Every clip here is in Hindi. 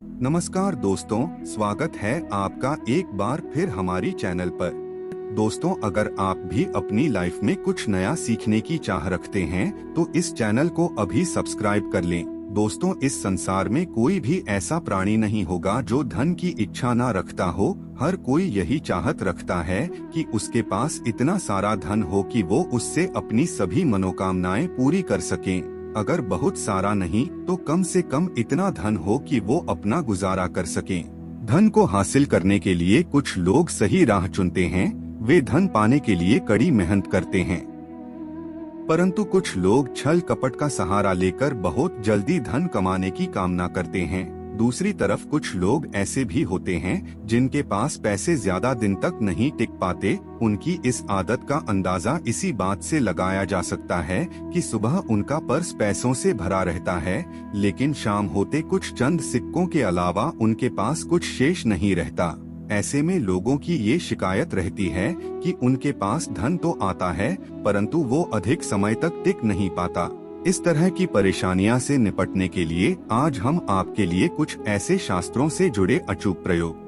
नमस्कार दोस्तों, स्वागत है आपका एक बार फिर हमारी चैनल पर। दोस्तों, अगर आप भी अपनी लाइफ में कुछ नया सीखने की चाह रखते हैं तो इस चैनल को अभी सब्सक्राइब कर लें। दोस्तों, इस संसार में कोई भी ऐसा प्राणी नहीं होगा जो धन की इच्छा ना रखता हो। हर कोई यही चाहत रखता है कि उसके पास इतना सारा धन हो कि वो उससे अपनी सभी मनोकामनाएं पूरी कर सकें। अगर बहुत सारा नहीं तो कम से कम इतना धन हो कि वो अपना गुजारा कर सकें। धन को हासिल करने के लिए कुछ लोग सही राह चुनते हैं, वे धन पाने के लिए कड़ी मेहनत करते हैं। परंतु कुछ लोग छल कपट का सहारा लेकर बहुत जल्दी धन कमाने की कामना करते हैं। दूसरी तरफ कुछ लोग ऐसे भी होते हैं जिनके पास पैसे ज्यादा दिन तक नहीं टिक पाते। उनकी इस आदत का अंदाजा इसी बात से लगाया जा सकता है कि सुबह उनका पर्स पैसों से भरा रहता है, लेकिन शाम होते कुछ चंद सिक्कों के अलावा उनके पास कुछ शेष नहीं रहता। ऐसे में लोगों की ये शिकायत रहती है कि उनके पास धन तो आता है परंतु वो अधिक समय तक टिक नहीं पाता। इस तरह की परेशानियां से निपटने के लिए आज हम आपके लिए कुछ ऐसे शास्त्रों से जुड़े अचूक प्रयोग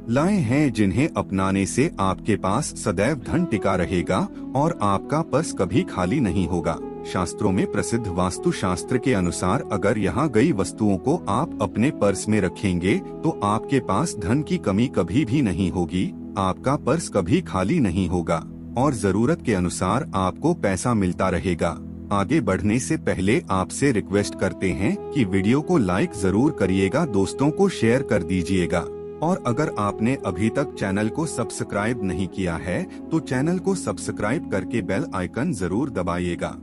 लाए हैं जिन्हें अपनाने से आपके पास सदैव धन टिका रहेगा और आपका पर्स कभी खाली नहीं होगा। शास्त्रों में प्रसिद्ध वास्तु शास्त्र के अनुसार अगर यहाँ गई वस्तुओं को आप अपने पर्स में रखेंगे तो आपके पास धन की कमी कभी भी नहीं होगी, आपका पर्स कभी खाली नहीं होगा और जरूरत के अनुसार आपको पैसा मिलता रहेगा। आगे बढ़ने से पहले आपसे रिक्वेस्ट करते हैं कि वीडियो को लाइक जरूर करिएगा, दोस्तों को शेयर कर दीजिएगा और अगर आपने अभी तक चैनल को सब्सक्राइब नहीं किया है तो चैनल को सब्सक्राइब करके बेल आइकन जरूर दबाइएगा।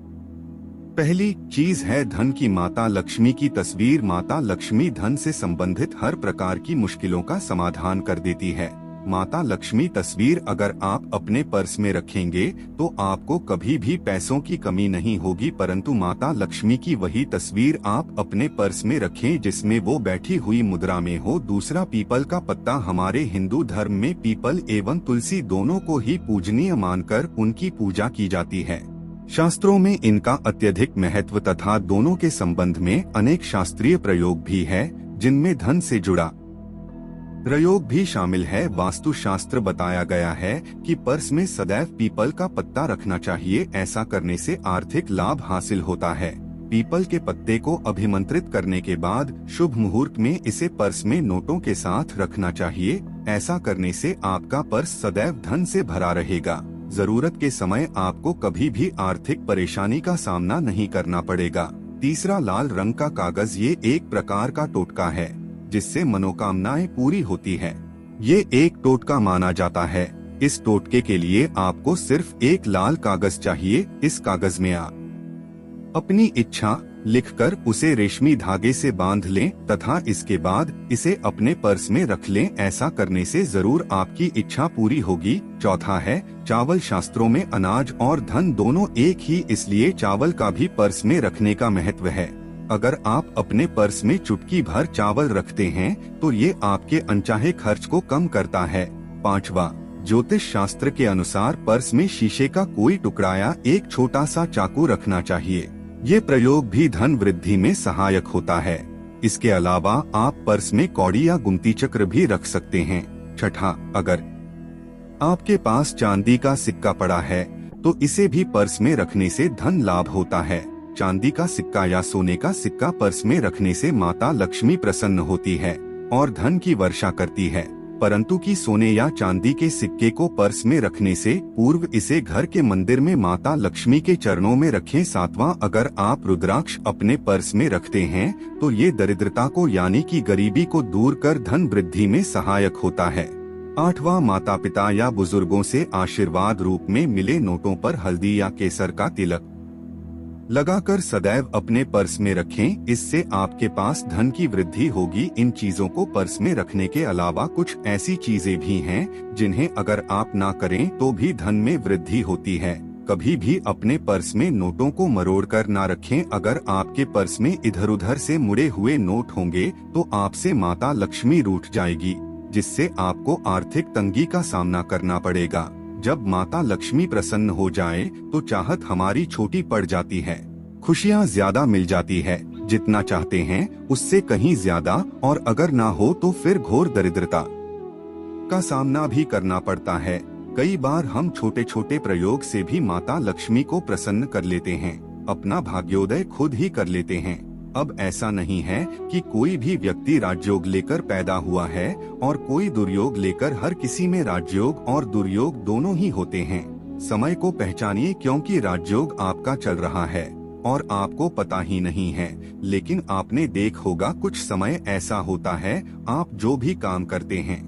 पहली चीज है धन की माता लक्ष्मी की तस्वीर। माता लक्ष्मी धन से संबंधित हर प्रकार की मुश्किलों का समाधान कर देती है। माता लक्ष्मी तस्वीर अगर आप अपने पर्स में रखेंगे तो आपको कभी भी पैसों की कमी नहीं होगी, परंतु माता लक्ष्मी की वही तस्वीर आप अपने पर्स में रखें जिसमें वो बैठी हुई मुद्रा में हो। दूसरा, पीपल का पत्ता। हमारे हिंदू धर्म में पीपल एवं तुलसी दोनों को ही पूजनीय मानकर उनकी पूजा की जाती है। शास्त्रों में इनका अत्यधिक महत्व तथा दोनों के संबंध में अनेक शास्त्रीय प्रयोग भी है जिनमें धन से जुड़ा प्रयोग भी शामिल है। वास्तु शास्त्र बताया गया है कि पर्स में सदैव पीपल का पत्ता रखना चाहिए, ऐसा करने से आर्थिक लाभ हासिल होता है। पीपल के पत्ते को अभिमंत्रित करने के बाद शुभ मुहूर्त में इसे पर्स में नोटों के साथ रखना चाहिए। ऐसा करने से आपका पर्स सदैव धन से भरा रहेगा। जरूरत के समय आपको कभी भी आर्थिक परेशानी का सामना नहीं करना पड़ेगा। तीसरा, लाल रंग का कागज। ये एक प्रकार का टोटका है जिससे मनोकामनाएं पूरी होती है। ये एक टोटका माना जाता है। इस टोटके के लिए आपको सिर्फ एक लाल कागज चाहिए। इस कागज में आप अपनी इच्छा लिखकर उसे रेशमी धागे से बांध लें तथा इसके बाद इसे अपने पर्स में रख लें। ऐसा करने से जरूर आपकी इच्छा पूरी होगी। चौथा है चावल। शास्त्रों में अनाज और धन दोनों एक ही, इसलिए चावल का भी पर्स में रखने का महत्व है। अगर आप अपने पर्स में चुटकी भर चावल रखते हैं तो ये आपके अनचाहे खर्च को कम करता है। पांचवा, ज्योतिष शास्त्र के अनुसार पर्स में शीशे का कोई टुकड़ा या एक छोटा सा चाकू रखना चाहिए। ये प्रयोग भी धन वृद्धि में सहायक होता है। इसके अलावा आप पर्स में कौड़ी या गुमती चक्र भी रख सकते हैं। छठा, अगर आपके पास चांदी का सिक्का पड़ा है तो इसे भी पर्स में रखने से धन लाभ होता है। चांदी का सिक्का या सोने का सिक्का पर्स में रखने से माता लक्ष्मी प्रसन्न होती है और धन की वर्षा करती है, परंतु कि सोने या चांदी के सिक्के को पर्स में रखने से पूर्व इसे घर के मंदिर में माता लक्ष्मी के चरणों में रखें। सातवां, अगर आप रुद्राक्ष अपने पर्स में रखते हैं तो ये दरिद्रता को यानी कि गरीबी को दूर कर धन वृद्धि में सहायक होता है। आठवां, माता पिता या बुजुर्गों से आशीर्वाद रूप में मिले नोटों पर हल्दी या केसर का तिलक लगाकर सदैव अपने पर्स में रखें। इससे आपके पास धन की वृद्धि होगी। इन चीजों को पर्स में रखने के अलावा कुछ ऐसी चीजें भी हैं जिन्हें अगर आप ना करें तो भी धन में वृद्धि होती है। कभी भी अपने पर्स में नोटों को मरोड़ कर ना रखें। अगर आपके पर्स में इधर उधर से मुड़े हुए नोट होंगे तो आपसे माता लक्ष्मी रूठ जाएगी, जिससे आपको आर्थिक तंगी का सामना करना पड़ेगा। जब माता लक्ष्मी प्रसन्न हो जाए तो चाहत हमारी छोटी पड़ जाती है, खुशियाँ ज्यादा मिल जाती है। जितना चाहते हैं उससे कहीं ज्यादा, और अगर ना हो तो फिर घोर दरिद्रता का सामना भी करना पड़ता है। कई बार हम छोटे छोटे प्रयोग से भी माता लक्ष्मी को प्रसन्न कर लेते हैं, अपना भाग्योदय खुद ही कर लेते हैं। अब ऐसा नहीं है कि कोई भी व्यक्ति राजयोग लेकर पैदा हुआ है और कोई दुर्योग लेकर। हर किसी में राजयोग और दुर्योग दोनों ही होते हैं। समय को पहचानिए, क्योंकि राजयोग आपका चल रहा है और आपको पता ही नहीं है। लेकिन आपने देख होगा कुछ समय ऐसा होता है आप जो भी काम करते हैं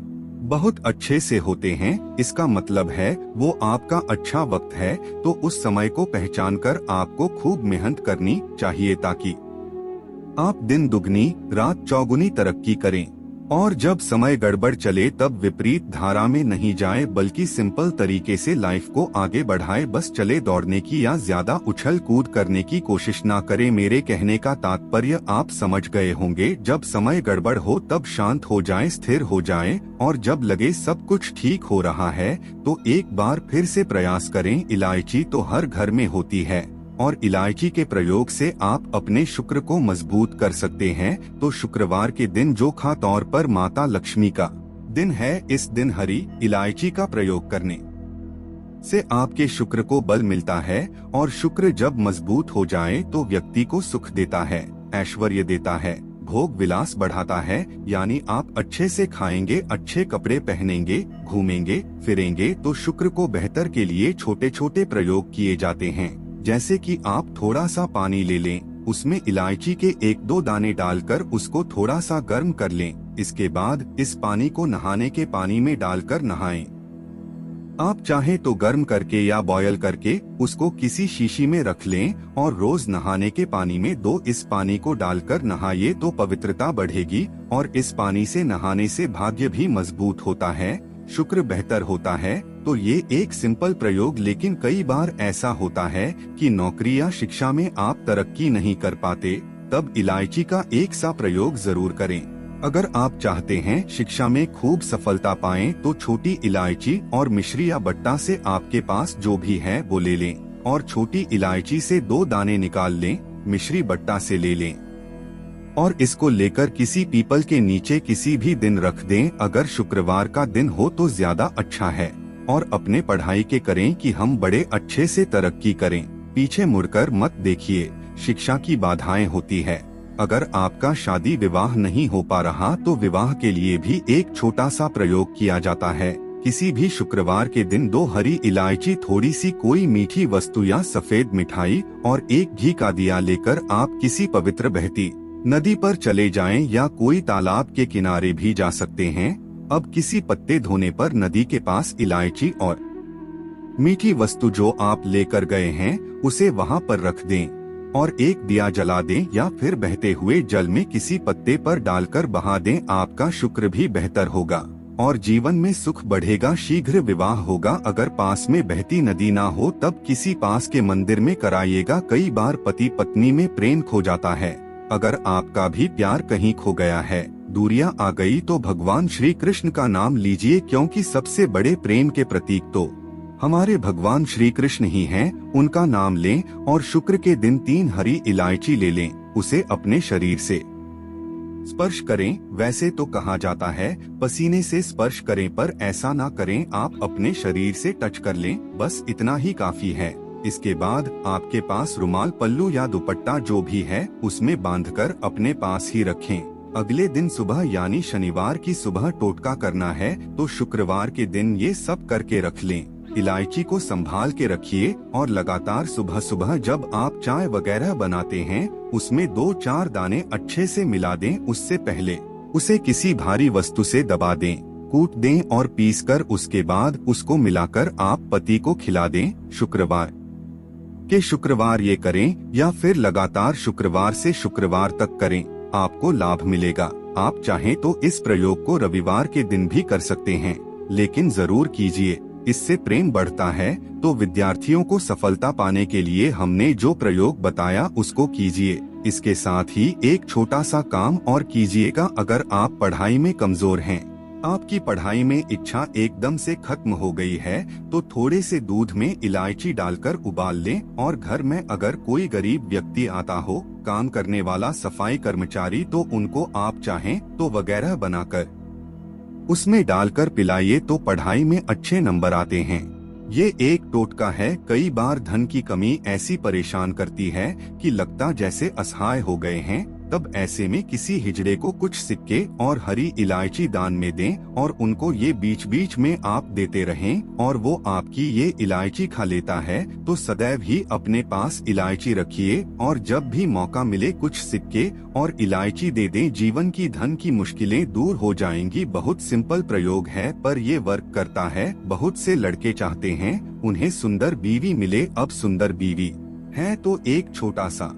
बहुत अच्छे से होते हैं, इसका मतलब है वो आपका अच्छा वक्त है। तो उस समय को पहचान कर आपको खूब मेहनत करनी चाहिए ताकि आप दिन दुगनी रात चौगुनी तरक्की करें। और जब समय गड़बड़ चले तब विपरीत धारा में नहीं जाए, बल्कि सिंपल तरीके से लाइफ को आगे बढ़ाए। बस चले दौड़ने की या ज्यादा उछल कूद करने की कोशिश ना करें। मेरे कहने का तात्पर्य आप समझ गए होंगे। जब समय गड़बड़ हो तब शांत हो जाएं, स्थिर हो जाएं, और जब लगे सब कुछ ठीक हो रहा है तो एक बार फिर से प्रयास करें। इलायची तो हर घर में होती है और इलायची के प्रयोग से आप अपने शुक्र को मजबूत कर सकते हैं। तो शुक्रवार के दिन जो खास तौर पर माता लक्ष्मी का दिन है, इस दिन हरी इलायची का प्रयोग करने से आपके शुक्र को बल मिलता है। और शुक्र जब मजबूत हो जाए तो व्यक्ति को सुख देता है, ऐश्वर्य देता है, भोग विलास बढ़ाता है। यानी आप अच्छे से खाएंगे, अच्छे कपड़े पहनेंगे, घूमेंगे फिरेंगे। तो शुक्र को बेहतर के लिए छोटे छोटे प्रयोग किए जाते हैं, जैसे कि आप थोड़ा सा पानी ले लें, उसमें इलायची के 1-2 दाने डालकर उसको थोड़ा सा गर्म कर लें। इसके बाद इस पानी को नहाने के पानी में डालकर नहाएं। आप चाहें तो गर्म करके या बॉयल करके उसको किसी शीशी में रख लें और रोज नहाने के पानी में 2 इस पानी को डालकर नहाइए तो पवित्रता बढ़ेगी। और इस पानी से नहाने से भाग्य भी मजबूत होता है, शुक्र बेहतर होता है। तो ये एक सिंपल प्रयोग, लेकिन कई बार ऐसा होता है कि नौकरी या शिक्षा में आप तरक्की नहीं कर पाते, तब इलायची का एक सा प्रयोग जरूर करें। अगर आप चाहते हैं शिक्षा में खूब सफलता पाएं तो छोटी इलायची और मिश्री या बट्टा से आपके पास जो भी है वो ले लें और छोटी इलायची से 2 दाने निकाल लें, मिश्री बट्टा से ले लें और इसको लेकर किसी पीपल के नीचे किसी भी दिन रख दें। अगर शुक्रवार का दिन हो तो ज्यादा अच्छा है। और अपने पढ़ाई के करें कि हम बड़े अच्छे से तरक्की करें। पीछे मुड़कर मत देखिए, शिक्षा की बाधाएं होती है। अगर आपका शादी विवाह नहीं हो पा रहा तो विवाह के लिए भी एक छोटा सा प्रयोग किया जाता है। किसी भी शुक्रवार के दिन 2 हरी इलायची, थोड़ी सी कोई मीठी वस्तु या सफेद मिठाई और 1 घी का दिया लेकर आप किसी पवित्र बहती नदी पर चले जाएं या कोई तालाब के किनारे भी जा सकते हैं। अब किसी पत्ते धोने पर नदी के पास इलायची और मीठी वस्तु जो आप लेकर गए हैं उसे वहां पर रख दें और एक दिया जला दें या फिर बहते हुए जल में किसी पत्ते पर डालकर बहा दें। आपका शुक्र भी बेहतर होगा और जीवन में सुख बढ़ेगा, शीघ्र विवाह होगा। अगर पास में बहती नदी ना हो तब किसी पास के मंदिर में कराइएगा। कई बार पति पत्नी में प्रेम खो जाता है। अगर आपका भी प्यार कहीं खो गया है, दूरियां आ गई, तो भगवान श्री कृष्ण का नाम लीजिए, क्योंकि सबसे बड़े प्रेम के प्रतीक तो हमारे भगवान श्री कृष्ण ही हैं। उनका नाम लें और शुक्र के दिन 3 हरी इलायची ले लें, उसे अपने शरीर से स्पर्श करें। वैसे तो कहा जाता है पसीने से स्पर्श करें, पर ऐसा ना करें, आप अपने शरीर से टच कर लें, बस इतना ही काफी है। इसके बाद आपके पास रुमाल, पल्लू या दुपट्टा जो भी है उसमें बांधकर अपने पास ही रखें। अगले दिन सुबह यानी शनिवार की सुबह टोटका करना है, तो शुक्रवार के दिन ये सब करके रख लें। इलायची को संभाल के रखिए और लगातार सुबह सुबह जब आप चाय वगैरह बनाते हैं उसमें 2-4 दाने अच्छे से मिला दें। उससे पहले उसे किसी भारी वस्तु से दबा दें, कूट दें और पीसकर उसके बाद उसको मिलाकर आप पति को खिला दें। शुक्रवार के शुक्रवार ये करें या फिर लगातार शुक्रवार से शुक्रवार तक करें, आपको लाभ मिलेगा। आप चाहें तो इस प्रयोग को रविवार के दिन भी कर सकते हैं, लेकिन जरूर कीजिए, इससे प्रेम बढ़ता है। तो विद्यार्थियों को सफलता पाने के लिए हमने जो प्रयोग बताया उसको कीजिए। इसके साथ ही एक छोटा सा काम और कीजिएगा। अगर आप पढ़ाई में कमजोर हैं, आपकी पढ़ाई में इच्छा एकदम से खत्म हो गई है तो थोड़े से दूध में इलायची डालकर उबाल लें और घर में अगर कोई गरीब व्यक्ति आता हो, काम करने वाला सफाई कर्मचारी, तो उनको आप चाहें तो वगैरह बनाकर उसमें डालकर पिलाइए तो पढ़ाई में अच्छे नंबर आते हैं। ये एक टोटका है। कई बार धन की कमी ऐसी परेशान करती है कि लगता जैसे असहाय हो गए हैं, तब ऐसे में किसी हिजड़े को कुछ सिक्के और हरी इलायची दान में दें और उनको ये बीच बीच में आप देते रहें और वो आपकी ये इलायची खा लेता है तो सदैव ही अपने पास इलायची रखिए और जब भी मौका मिले कुछ सिक्के और इलायची दे दें। जीवन की धन की मुश्किलें दूर हो जाएंगी। बहुत सिंपल प्रयोग है पर ये वर्क करता है। बहुत से लड़के चाहते हैं उन्हें सुंदर बीवी मिले। अब सुंदर बीवी है तो एक छोटा सा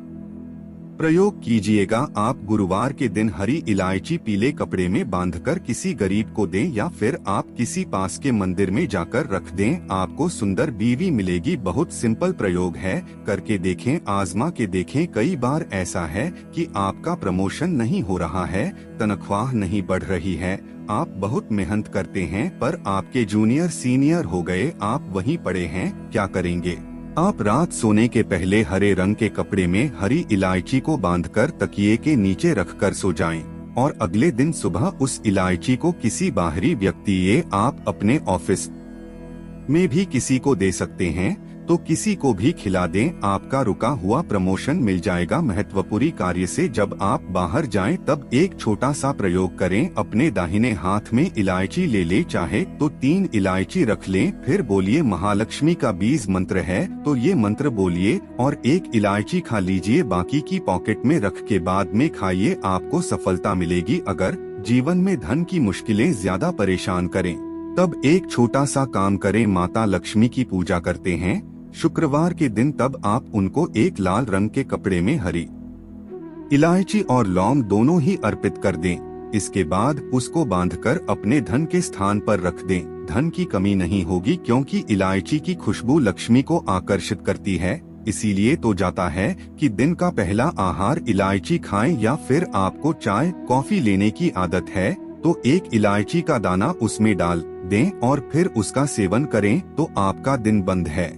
प्रयोग कीजिएगा। आप गुरुवार के दिन हरी इलायची पीले कपड़े में बांधकर किसी गरीब को दें या फिर आप किसी पास के मंदिर में जाकर रख दें, आपको सुंदर बीवी मिलेगी। बहुत सिंपल प्रयोग है, करके देखें, आजमा के देखें। कई बार ऐसा है कि आपका प्रमोशन नहीं हो रहा है, तनख्वाह नहीं बढ़ रही है, आप बहुत मेहनत करते हैं पर आपके जूनियर सीनियर हो गए, आप वहीं पड़े हैं, क्या करेंगे? आप रात सोने के पहले हरे रंग के कपड़े में हरी इलायची को बांधकर तकिए के नीचे रखकर सो जाएं और अगले दिन सुबह उस इलायची को किसी बाहरी व्यक्ति या आप अपने ऑफिस में भी किसी को दे सकते हैं तो किसी को भी खिला दें, आपका रुका हुआ प्रमोशन मिल जाएगा। महत्वपूर्ण कार्य से जब आप बाहर जाएं तब एक छोटा सा प्रयोग करें। अपने दाहिने हाथ में इलायची ले ले, चाहे तो 3 इलायची रख लें, फिर बोलिए महालक्ष्मी का बीज मंत्र है तो ये मंत्र बोलिए और 1 इलायची खा लीजिए, बाकी की पॉकेट में रख के बाद में खाइए, आपको सफलता मिलेगी। अगर जीवन में धन की मुश्किलें ज्यादा परेशान करें तब एक छोटा सा काम करें, माता लक्ष्मी की पूजा करते हैं शुक्रवार के दिन, तब आप उनको एक लाल रंग के कपड़े में हरी इलायची और लौंग दोनों ही अर्पित कर दें। इसके बाद उसको बांधकर अपने धन के स्थान पर रख दें। धन की कमी नहीं होगी क्योंकि इलायची की खुशबू लक्ष्मी को आकर्षित करती है। इसीलिए तो जाता है कि दिन का पहला आहार इलायची खाएं, या फिर आपको चाय कॉफी लेने की आदत है तो 1 इलायची का दाना उसमें डाल दें और फिर उसका सेवन करें तो आपका दिन बंद है।